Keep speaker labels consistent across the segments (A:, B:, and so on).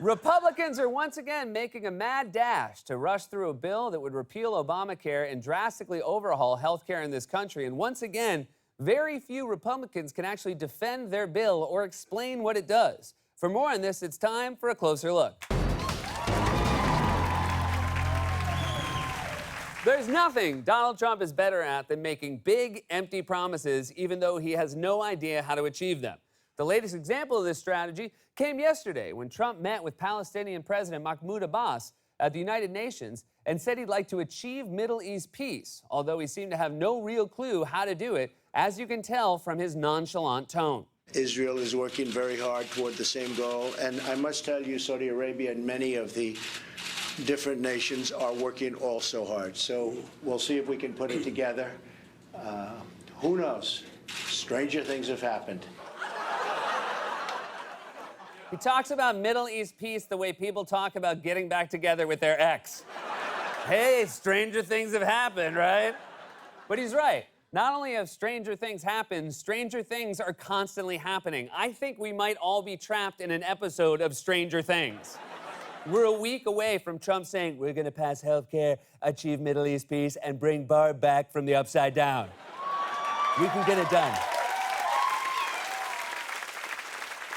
A: Republicans are once again making a mad dash to rush through a bill that would repeal Obamacare and drastically overhaul health care in this country. And once again, very few Republicans can actually defend their bill or explain what it does. For more on this, it's time for a closer look. There's nothing Donald Trump is better at than making big, empty promises, even though he has no idea how to achieve them. The latest example of this strategy came yesterday when Trump met with Palestinian President Mahmoud Abbas at the United Nations and said he'd like to achieve Middle East peace, although he seemed to have no real clue how to do it, as you can tell from his nonchalant tone.
B: Israel is working very hard toward the same goal, and I must tell you, Saudi Arabia and many of the different nations are working also hard. So we'll see if we can put it together. Who knows? Stranger things have happened.
A: He talks about Middle East peace the way people talk about getting back together with their ex. Hey, stranger things have happened, right? But he's right. Not only have stranger things happened, stranger things are constantly happening. I think we might all be trapped in an episode of Stranger Things. We're a week away from Trump saying, we're going to pass health care, achieve Middle East peace, and bring Barb back from the upside down. We can get it done.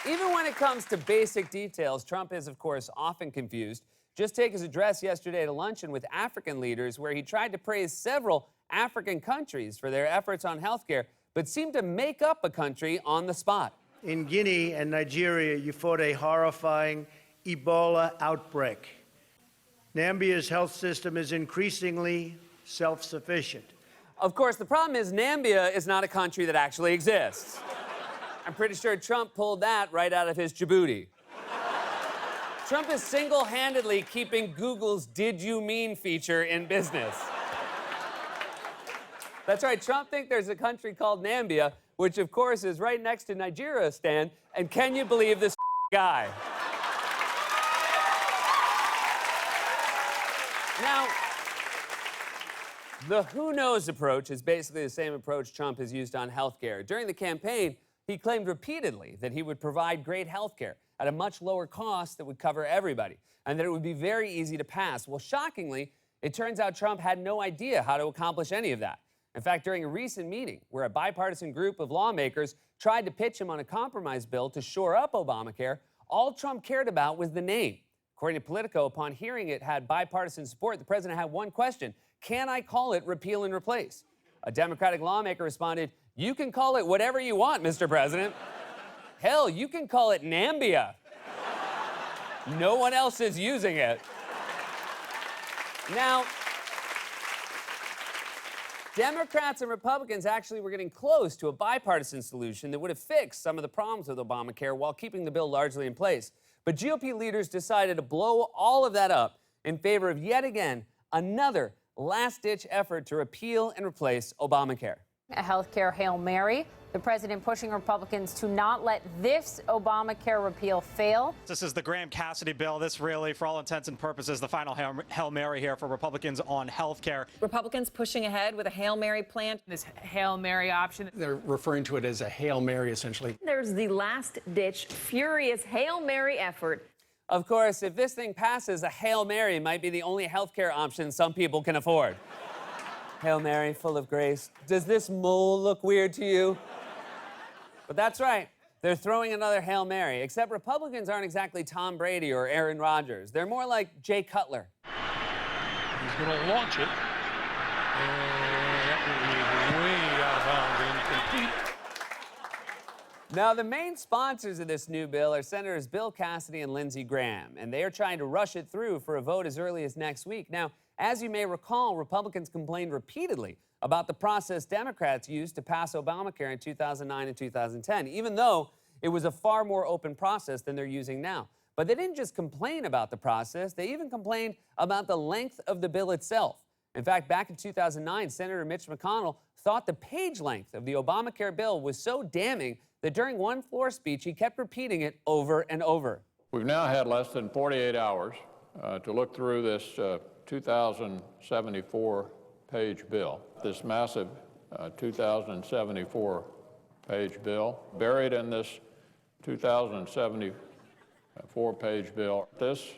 A: Even when it comes to basic details, Trump is, of course, often confused. Just take his address yesterday at a luncheon with African leaders where he tried to praise several African countries for their efforts on healthcare, but seemed to make up a country on the spot.
B: In Guinea and Nigeria, you fought a horrifying Ebola outbreak. Nambia's health system is increasingly self-sufficient.
A: Of course, the problem is Nambia is not a country that actually exists. I'm pretty sure Trump pulled that right out of his Djibouti. Trump is single-handedly keeping Google's Did You Mean feature in business. That's right, Trump thinks there's a country called Nambia, which of course is right next to Nigeria, Stan, and can you believe this guy? Now, the who knows approach is basically the same approach Trump has used on healthcare. During the campaign, he claimed repeatedly that he would provide great healthcare at a much lower cost that would cover everybody, and that it would be very easy to pass. Well, shockingly, it turns out Trump had no idea how to accomplish any of that. In fact, during a recent meeting where a bipartisan group of lawmakers tried to pitch him on a compromise bill to shore up Obamacare, all Trump cared about was the name. According to Politico, upon hearing it had bipartisan support, the president had one question: can I call it repeal and replace? A Democratic lawmaker responded, you can call it whatever you want, Mr. President. Hell, you can call it Nambia. No one else is using it. Now, Democrats and Republicans actually were getting close to a bipartisan solution that would have fixed some of the problems with Obamacare while keeping the bill largely in place. But GOP leaders decided to blow all of that up in favor of, yet again, another last-ditch effort to repeal and replace Obamacare.
C: A healthcare Hail Mary. The president pushing Republicans to not let this Obamacare repeal fail.
D: This is the Graham Cassidy bill. This really, for all intents and purposes, the final Hail Mary here for Republicans on health care.
E: Republicans pushing ahead with a Hail Mary plan.
F: This Hail Mary option.
G: They're referring to it as a Hail Mary, essentially.
E: There's the last-ditch, furious Hail Mary effort.
A: Of course, if this thing passes, a Hail Mary might be the only healthcare option some people can afford. Hail Mary, full of grace. Does this mole look weird to you? But that's right. They're throwing another Hail Mary, except Republicans aren't exactly Tom Brady or Aaron Rodgers. They're more like Jay Cutler.
H: He's going to launch it. And that will be way out of bounds and incomplete.
A: Now, the main sponsors of this new bill are Senators Bill Cassidy and Lindsey Graham, and they are trying to rush it through for a vote as early as next week. Now, as you may recall, Republicans complained repeatedly about the process Democrats used to pass Obamacare in 2009 and 2010, even though it was a far more open process than they're using now. But they didn't just complain about the process, they even complained about the length of the bill itself. In fact, back in 2009, Senator Mitch McConnell thought the page length of the Obamacare bill was so damning that during one floor speech, he kept repeating it over and over.
I: We've now had less than 48 hours to look through this 2,074-page bill. This massive 2,074-page bill. Buried in this 2,074 4-page bill. This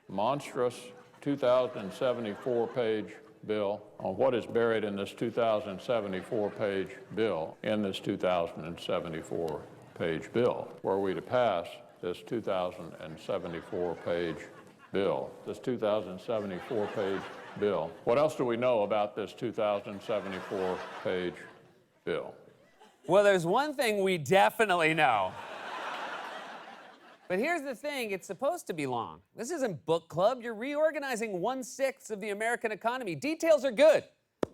I: monstrous 2,074-page bill on what is buried in this 2,074-page bill, in this 2,074-page bill. Were we to pass this 2,074-page bill, this 2,074-page bill, what else do we know about this 2,074-page bill?
A: Well, there's one thing we definitely know. But here's the thing, it's supposed to be long. This isn't book club. You're reorganizing 1/6 of the American economy. Details are good.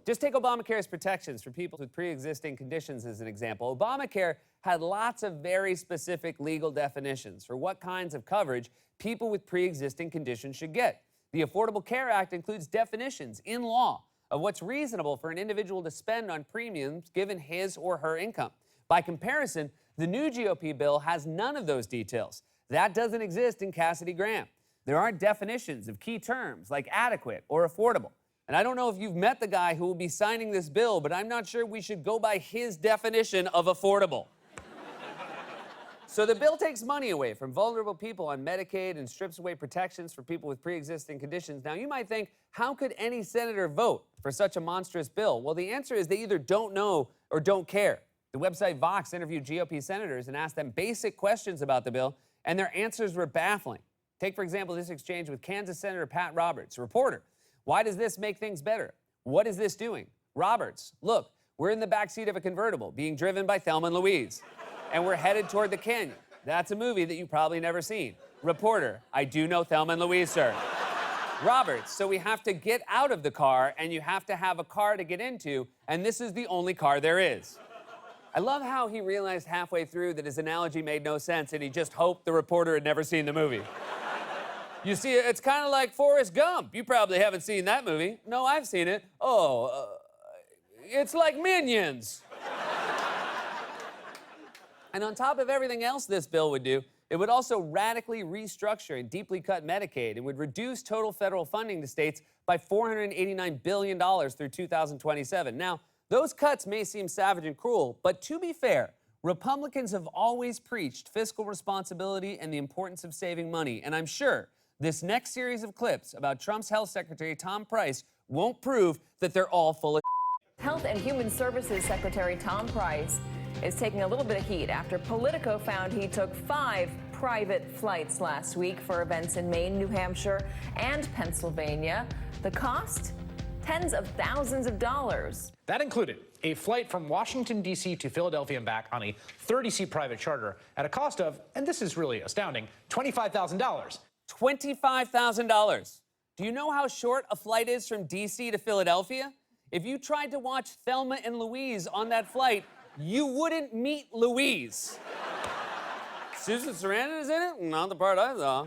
A: Just take Obamacare's protections for people with pre-existing conditions as an example. Obamacare had lots of very specific legal definitions for what kinds of coverage people with pre-existing conditions should get. The Affordable Care Act includes definitions in law of what's reasonable for an individual to spend on premiums given his or her income. By comparison, the new GOP bill has none of those details. That doesn't exist in Cassidy-Graham. There aren't definitions of key terms like adequate or affordable. And I don't know if you've met the guy who will be signing this bill, but I'm not sure we should go by his definition of affordable. So the bill takes money away from vulnerable people on Medicaid and strips away protections for people with pre-existing conditions. Now, you might think, how could any senator vote for such a monstrous bill? Well, the answer is they either don't know or don't care. The website Vox interviewed GOP senators and asked them basic questions about the bill, and their answers were baffling. Take, for example, this exchange with Kansas Senator Pat Roberts, a reporter. Why does this make things better? What is this doing? Roberts, look, we're in the backseat of a convertible being driven by Thelma and Louise, and we're headed toward the canyon. That's a movie that you've probably never seen. Reporter, I do know Thelma and Louise, sir. Roberts, so we have to get out of the car, and you have to have a car to get into, and this is the only car there is. I love how he realized halfway through that his analogy made no sense and he just hoped the reporter had never seen the movie. You see, it's kind of like Forrest Gump. You probably haven't seen that movie. No, I've seen it. It's like Minions. And on top of everything else this bill would do, it would also radically restructure and deeply cut Medicaid and would reduce total federal funding to states by $489 billion through 2027. Now, those cuts may seem savage and cruel, but to be fair, Republicans have always preached fiscal responsibility and the importance of saving money. And I'm sure this next series of clips about Trump's health secretary, Tom Price, won't prove that they're all full of
E: Health and Human Services Secretary Tom Price is taking a little bit of heat after Politico found he took 5 private flights last week for events in Maine, New Hampshire, and Pennsylvania. The cost? Tens of thousands of dollars.
G: That included a flight from Washington, D.C. to Philadelphia and back on a 30-seat private charter at a cost of, and this is really astounding, $25,000.
A: $25,000. Do you know how short a flight is from D.C. to Philadelphia? If you tried to watch Thelma and Louise on that flight, you wouldn't meet Louise. Susan Sarandon is in it? Not the part I saw.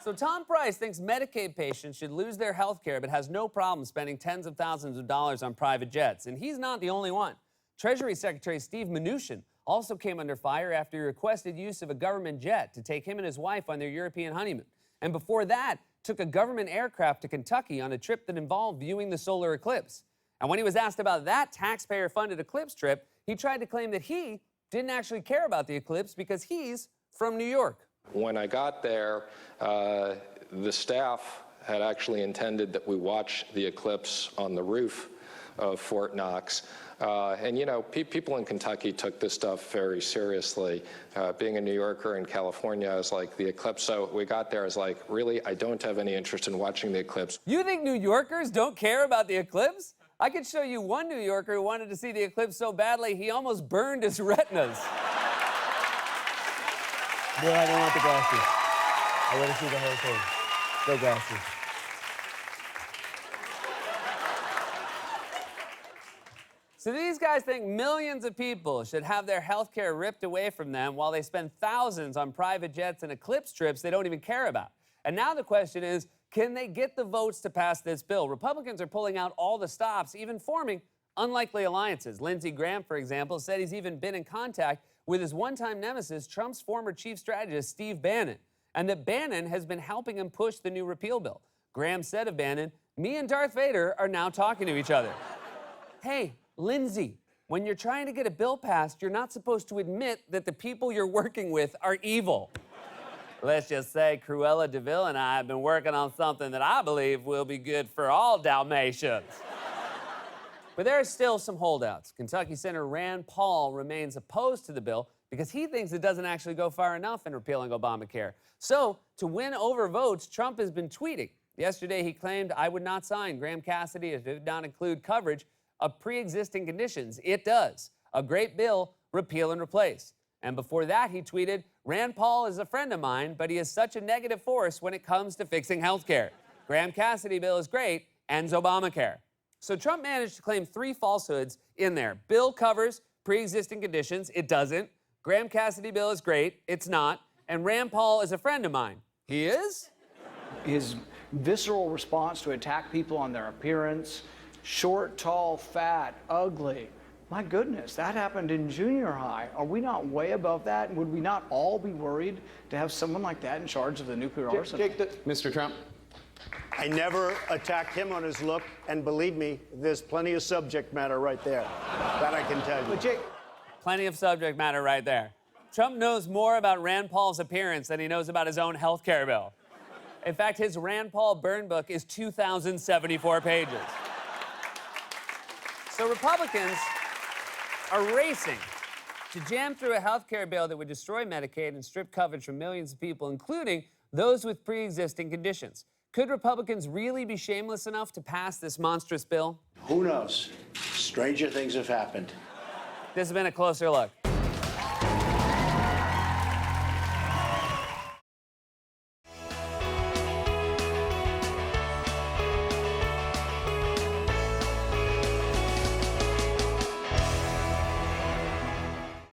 A: So Tom Price thinks Medicaid patients should lose their health care but has no problem spending tens of thousands of dollars on private jets. And he's not the only one. Treasury Secretary Steve Mnuchin also came under fire after he requested use of a government jet to take him and his wife on their European honeymoon. And before that, took a government aircraft to Kentucky on a trip that involved viewing the solar eclipse. And when he was asked about that taxpayer-funded eclipse trip, he tried to claim that he didn't actually care about the eclipse because he's from New York.
J: When I got there, the staff had actually intended that we watch the eclipse on the roof of Fort Knox. And, you know, people in Kentucky took this stuff very seriously. Being a New Yorker in California, I was like, the eclipse. So we got there, I was like, really, I don't have any interest in watching the eclipse.
A: You think New Yorkers don't care about the eclipse? I could show you one New Yorker who wanted to see the eclipse so badly he almost burned his retinas.
K: Boy, I don't want the glasses. I want to see the whole thing. No glasses.
A: So these guys think millions of people should have their health care ripped away from them while they spend thousands on private jets and eclipse trips they don't even care about. And now the question is, can they get the votes to pass this bill? Republicans are pulling out all the stops, even forming unlikely alliances. Lindsey Graham, for example, said he's even been in contact with his one-time nemesis, Trump's former chief strategist, Steve Bannon, and that Bannon has been helping him push the new repeal bill. Graham said of Bannon, "Me and Darth Vader are now talking to each other." Hey, Lindsey, when you're trying to get a bill passed, you're not supposed to admit that the people you're working with are evil. Let's just say Cruella de Vil and I have been working on something that I believe will be good for all Dalmatians. But there are still some holdouts. Kentucky Senator Rand Paul remains opposed to the bill because he thinks it doesn't actually go far enough in repealing Obamacare. So, to win over votes, Trump has been tweeting. Yesterday, he claimed, "I would not sign Graham Cassidy if it did not include coverage of pre-existing conditions. It does. A great bill, repeal and replace." And before that, he tweeted, "Rand Paul is a friend of mine, but he is such a negative force when it comes to fixing health care. Graham Cassidy bill is great, ends Obamacare." So Trump managed to claim 3 falsehoods in there. Bill covers pre-existing conditions. It doesn't. Graham Cassidy bill is great. It's not. And Rand Paul is a friend of mine. He is?
L: His visceral response to attack people on their appearance, short, tall, fat, ugly. My goodness, that happened in junior high. Are we not way above that? And would we not all be worried to have someone like that in charge of the nuclear arsenal?
B: Mr. Trump. I never attacked him on his look, and believe me, there's plenty of subject matter right there. That I can tell you.
L: But Jake,
A: Plenty of subject matter right there. Trump knows more about Rand Paul's appearance than he knows about his own health care bill. In fact, his Rand Paul burn book is 2,074 pages. So Republicans are racing to jam through a health care bill that would destroy Medicaid and strip coverage from millions of people, including those with pre-existing conditions. Could Republicans really be shameless enough to pass this monstrous bill?
B: Who knows? Stranger things have happened.
A: This has been a closer look.